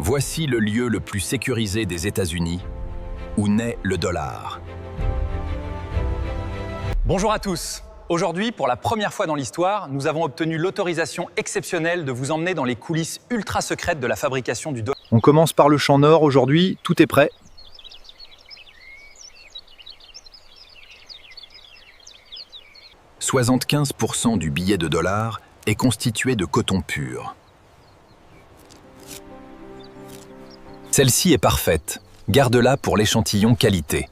Voici le lieu le plus sécurisé des États-Unis, où naît le dollar. Bonjour à tous. Aujourd'hui, pour la première fois dans l'histoire, nous avons obtenu l'autorisation exceptionnelle de vous emmener dans les coulisses ultra secrètes de la fabrication du dollar. On commence par le champ nord aujourd'hui, tout est prêt. « 75% du billet de dollar est constitué de coton pur. Celle-ci est parfaite. Garde-la pour l'échantillon qualité.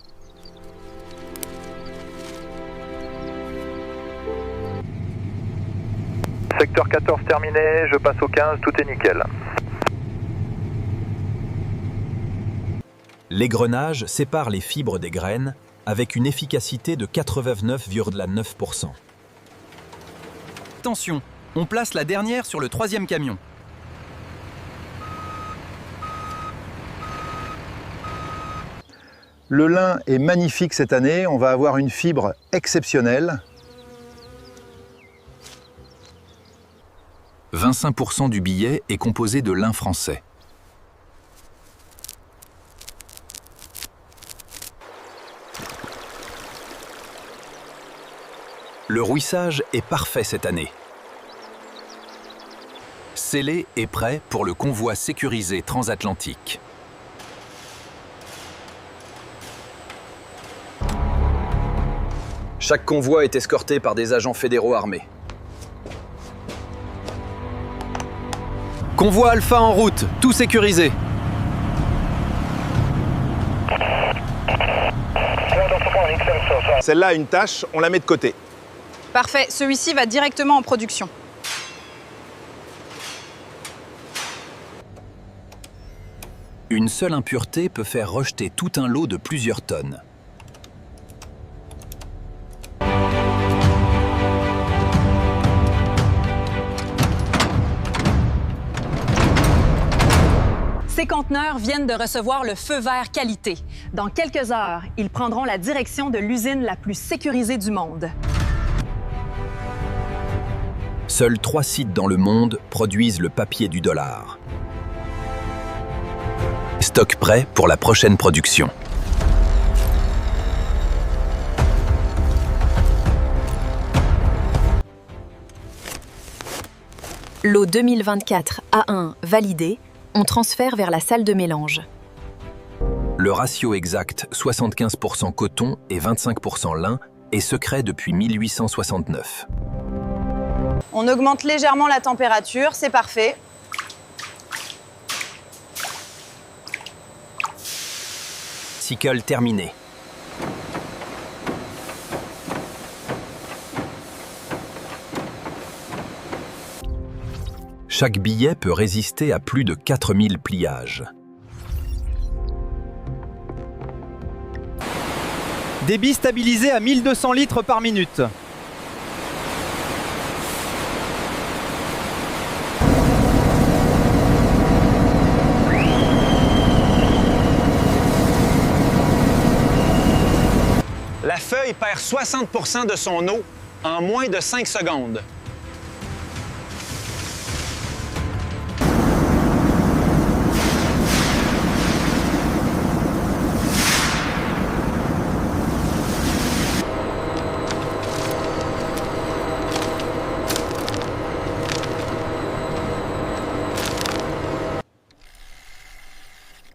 Secteur 14 terminé, je passe au 15, tout est nickel. L'égrenage sépare les fibres des graines avec une efficacité de 89,9%. Attention, on place la dernière sur le 3e camion. Le lin est magnifique cette année, on va avoir une fibre exceptionnelle. 25% du billet est composé de lin français. Le rouissage est parfait cette année. Scellé et prêt pour le convoi sécurisé transatlantique. Chaque convoi est escorté par des agents fédéraux armés. Convoi Alpha en route, tout sécurisé. Celle-là a une tâche, on la met de côté. Parfait, celui-ci va directement en production. Une seule impureté peut faire rejeter tout un lot de plusieurs tonnes. Ces conteneurs viennent de recevoir le feu vert qualité. Dans quelques heures, ils prendront la direction de l'usine la plus sécurisée du monde. Seuls 3 sites dans le monde produisent le papier du dollar. Stock prêt pour la prochaine production. Lot 2024 A1 validé, on transfère vers la salle de mélange. Le ratio exact 75% coton et 25% lin est secret depuis 1869. On augmente légèrement la température, c'est parfait. Cycle terminé. Chaque billet peut résister à plus de 4000 pliages. Débit stabilisé à 1200 litres par minute. La feuille perd 60% de son eau en moins de 5 secondes.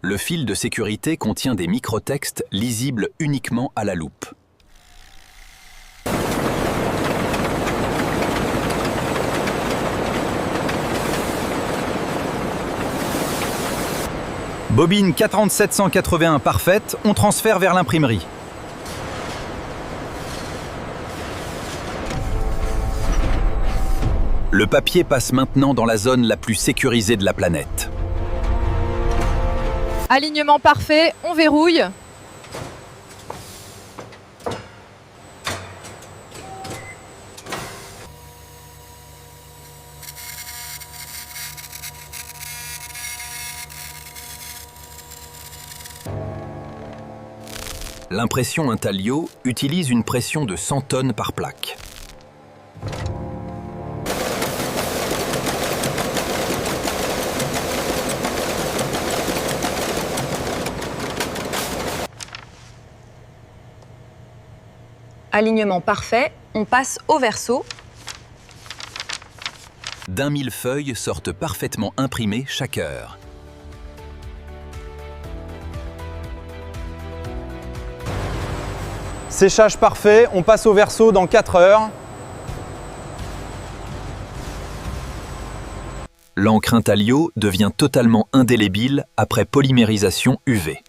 Le fil de sécurité contient des microtextes lisibles uniquement à la loupe. Bobine 40781 parfaite, on transfère vers l'imprimerie. Le papier passe maintenant dans la zone la plus sécurisée de la planète. Alignement parfait, on verrouille. L'impression Intaglio utilise une pression de 100 tonnes par plaque. Alignement parfait, on passe au verso. D'un mille feuilles sortent parfaitement imprimées chaque heure. Séchage parfait, on passe au verso dans 4 heures. L'encre intaglio devient totalement indélébile après polymérisation UV.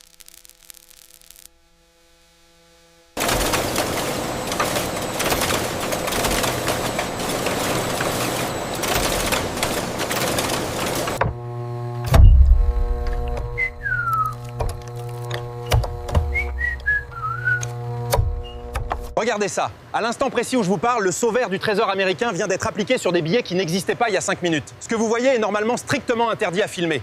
Regardez ça. À l'instant précis où je vous parle, le sceau vert du trésor américain vient d'être appliqué sur des billets qui n'existaient pas il y a 5 minutes. Ce que vous voyez est normalement strictement interdit à filmer.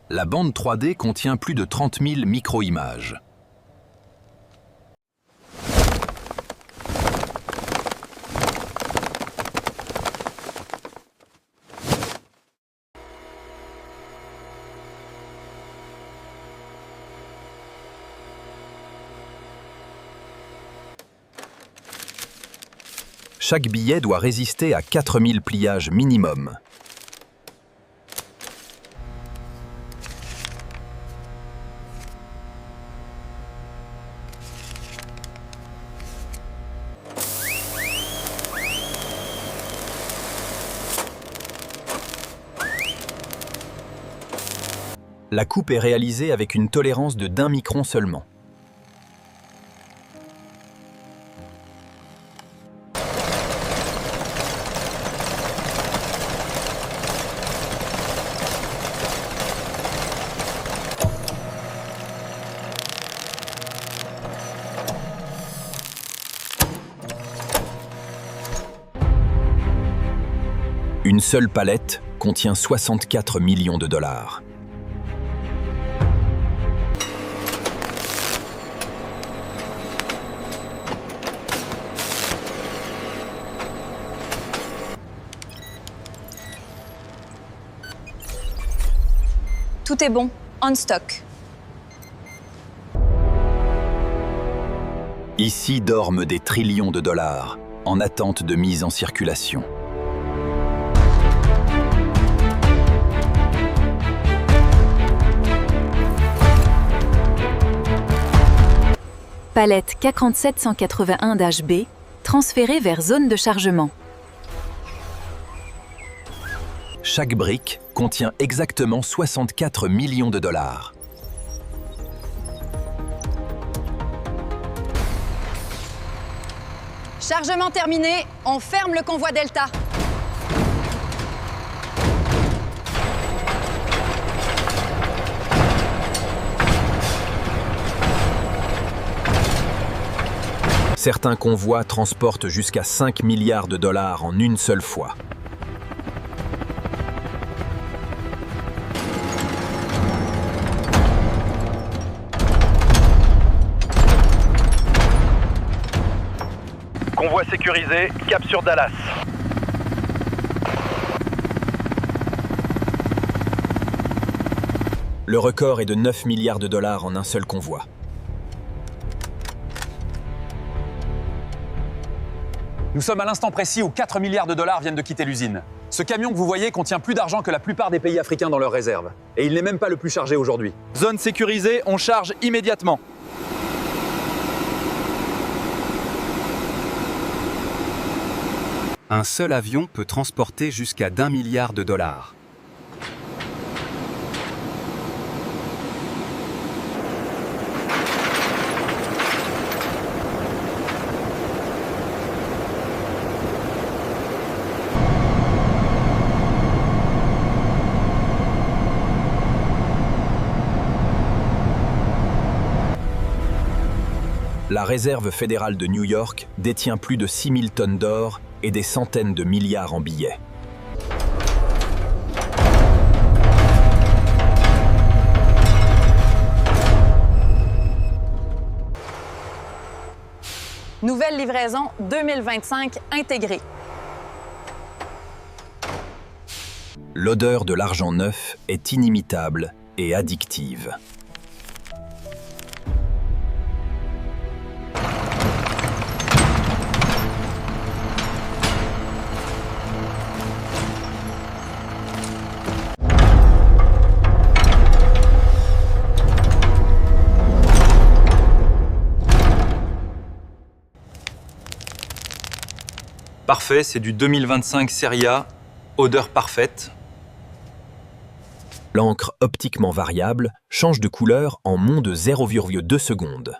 La bande 3D contient plus de 30 000 micro-images. Chaque billet doit résister à 4000 pliages minimum. La coupe est réalisée avec une tolérance de d'1 micron seulement. Une seule palette contient 64 millions de dollars. Tout est bon, on stock. Ici dorment des trillions de dollars, en attente de mise en circulation. Palette K3781-B, transférée vers zone de chargement. Chaque brique contient exactement 64 millions de dollars. Chargement terminé, on ferme le convoi Delta. Certains convois transportent jusqu'à 5 milliards de dollars en une seule fois. Convoi sécurisé, cap sur Dallas. Le record est de 9 milliards de dollars en un seul convoi. Nous sommes à l'instant précis où 4 milliards de dollars viennent de quitter l'usine. Ce camion que vous voyez contient plus d'argent que la plupart des pays africains dans leurs réserves. Et il n'est même pas le plus chargé aujourd'hui. Zone sécurisée, on charge immédiatement. Un seul avion peut transporter jusqu'à d'1 milliard de dollars. La Réserve fédérale de New York détient plus de 6000 tonnes d'or et des centaines de milliards en billets. Nouvelle livraison 2025 intégrée. L'odeur de l'argent neuf est inimitable et addictive. Parfait, c'est du 2025 Série A, odeur parfaite. L'encre optiquement variable change de couleur en moins de 0,2 secondes.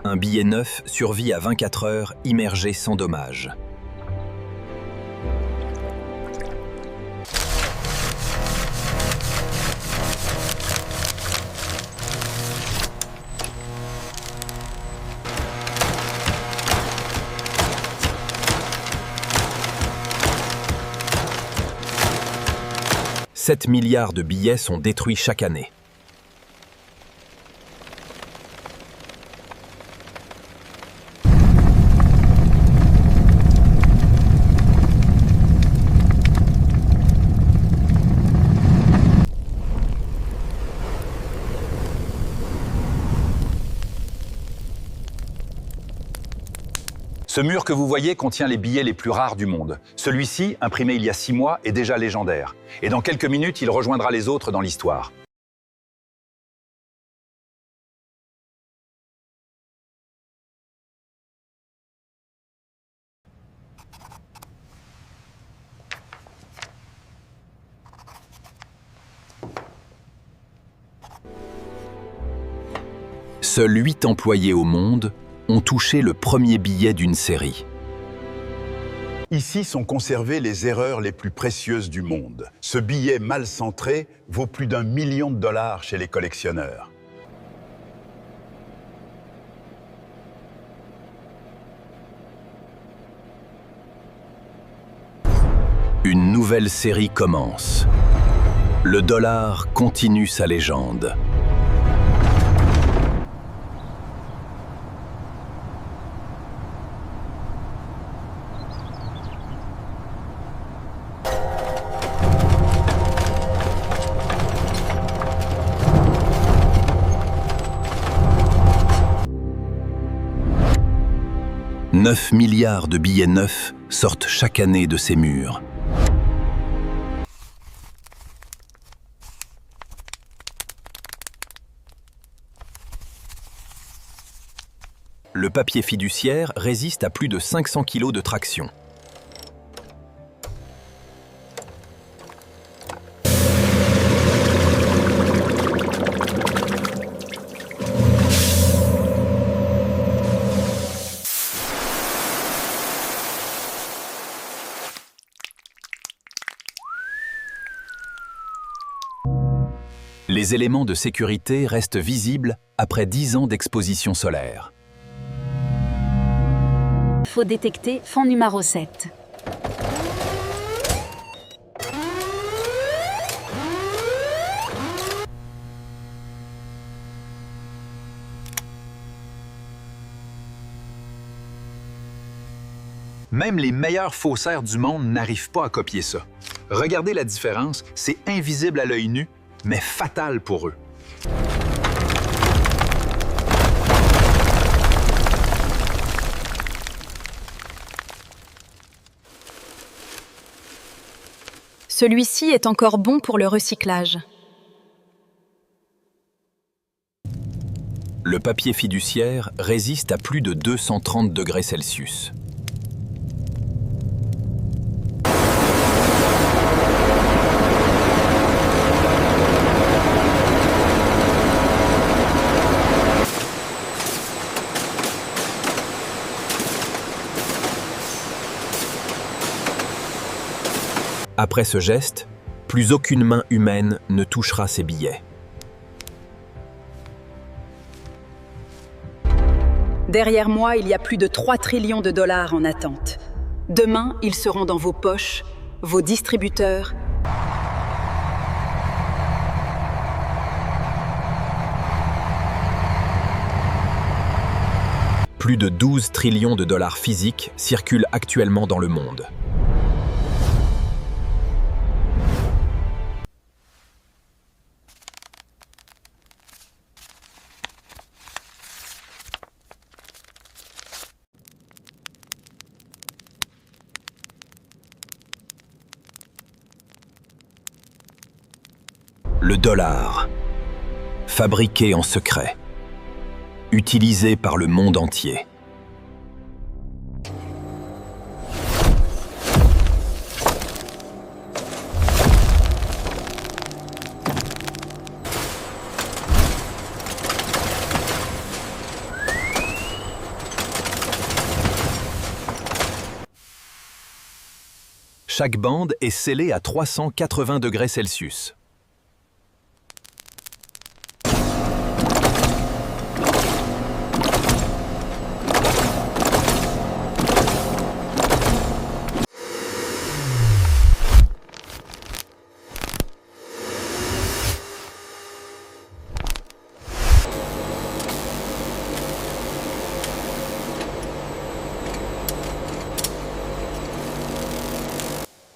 Un billet neuf survit à 24 heures immergé sans dommage. « 7 milliards de billets sont détruits chaque année. Ce mur que vous voyez contient les billets les plus rares du monde. Celui-ci, imprimé il y a 6 mois, est déjà légendaire. Et dans quelques minutes, il rejoindra les autres dans l'histoire. Seuls 8 employés au monde ont touché le premier billet d'une série. Ici sont conservées les erreurs les plus précieuses du monde. Ce billet mal centré vaut plus d'1 million de dollars chez les collectionneurs. Une nouvelle série commence. Le dollar continue sa légende. « 9 milliards de billets neufs sortent chaque année de ces murs. Le papier fiduciaire résiste à plus de 500 kg de traction. Les éléments de sécurité restent visibles après 10 ans d'exposition solaire. Faut détecter fond numéro 7. Même les meilleurs faussaires du monde n'arrivent pas à copier ça. Regardez la différence, c'est invisible à l'œil nu, mais fatal pour eux. Celui-ci est encore bon pour le recyclage. Le papier fiduciaire résiste à plus de 230 degrés Celsius. Après ce geste, plus aucune main humaine ne touchera ces billets. Derrière moi, il y a plus de 3 trillions de dollars en attente. Demain, ils seront dans vos poches, vos distributeurs. Plus de 12 trillions de dollars physiques circulent actuellement dans le monde. Le dollar, fabriqué en secret, utilisé par le monde entier. Chaque bande est scellée à 380 degrés Celsius.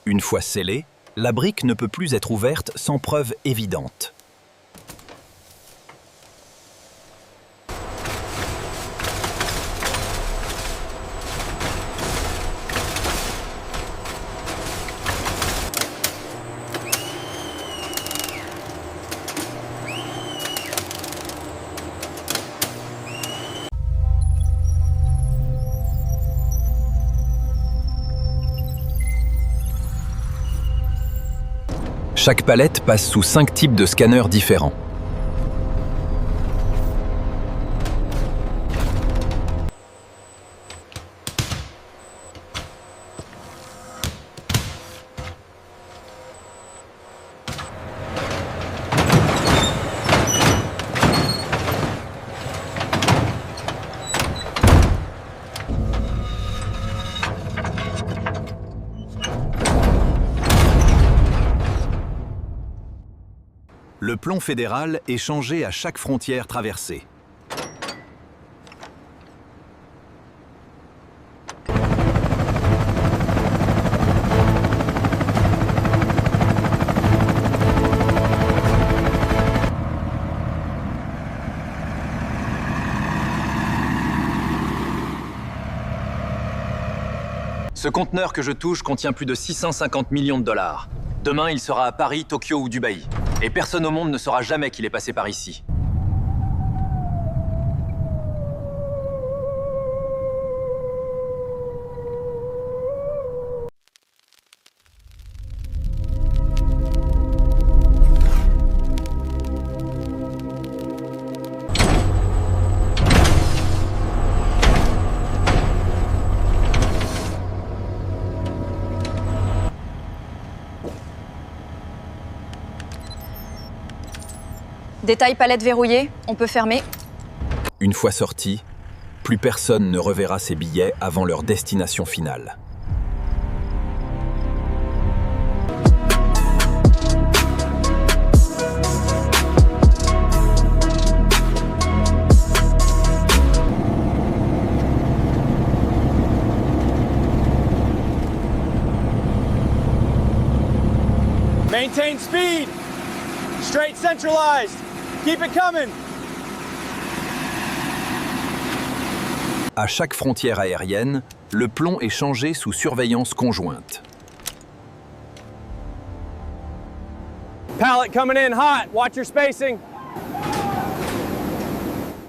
Une fois scellée, la brique ne peut plus être ouverte sans preuve évidente. Chaque palette passe sous 5 types de scanners différents. Le plomb fédéral est changé à chaque frontière traversée. Ce conteneur que je touche contient plus de 650 millions de dollars. Demain, il sera à Paris, Tokyo ou Dubaï. Et personne au monde ne saura jamais qu'il est passé par ici. Détail palette verrouillée, on peut fermer. Une fois sorti, plus personne ne reverra ces billets avant leur destination finale. Maintain speed. Straight centralized. Keep it coming. À chaque frontière aérienne, le plomb est changé sous surveillance conjointe. Pallet coming in hot. Watch your spacing.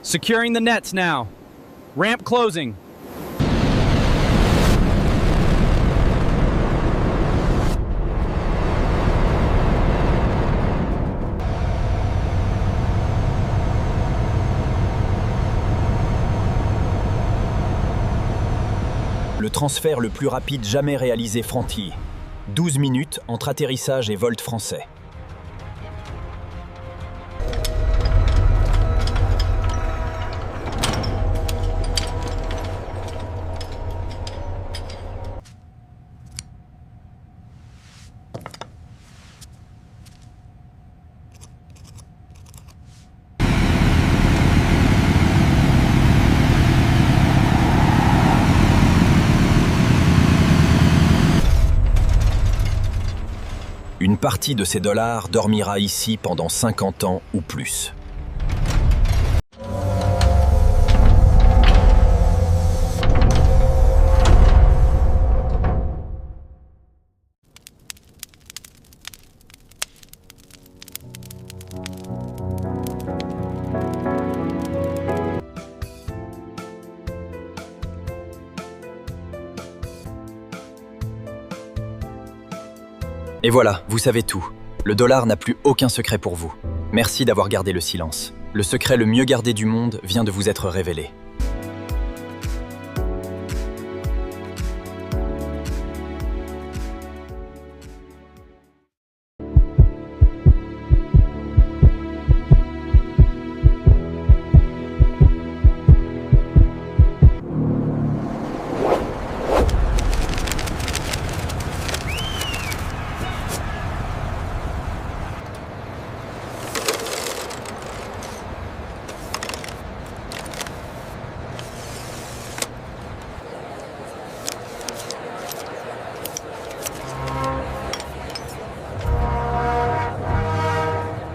Securing the nets now. Ramp closing. Le transfert le plus rapide jamais réalisé Frontier. 12 minutes entre atterrissage et vol français. partie de ces dollars dormira ici pendant 50 ans ou plus. Et voilà, vous savez tout. Le dollar n'a plus aucun secret pour vous. Merci d'avoir gardé le silence. Le secret le mieux gardé du monde vient de vous être révélé.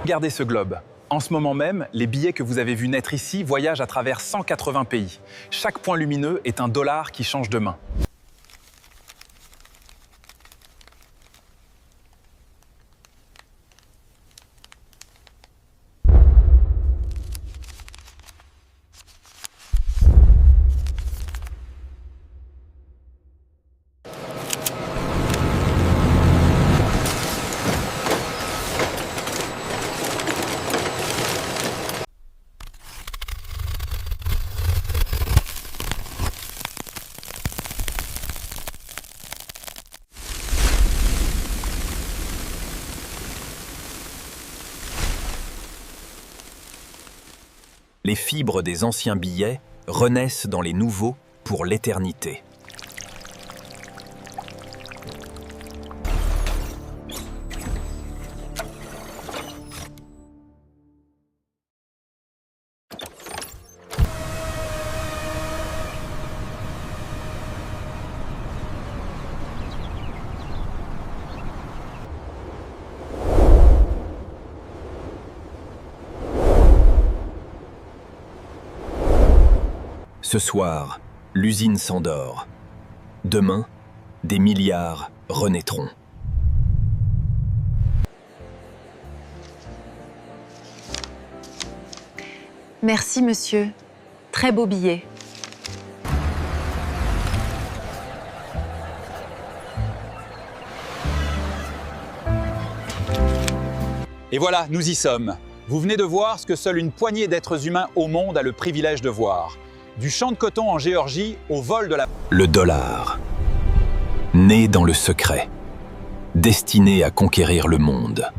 Regardez ce globe. En ce moment même, les billets que vous avez vus naître ici voyagent à travers 180 pays. Chaque point lumineux est un dollar qui change de main. Les fibres des anciens billets renaissent dans les nouveaux pour l'éternité. Ce soir, l'usine s'endort. Demain, des milliards renaîtront. Merci, monsieur. Très beau billet. Et voilà, nous y sommes. Vous venez de voir ce que seule une poignée d'êtres humains au monde a le privilège de voir. Du champ de coton en Géorgie au vol de la... Le dollar, né dans le secret, destiné à conquérir le monde.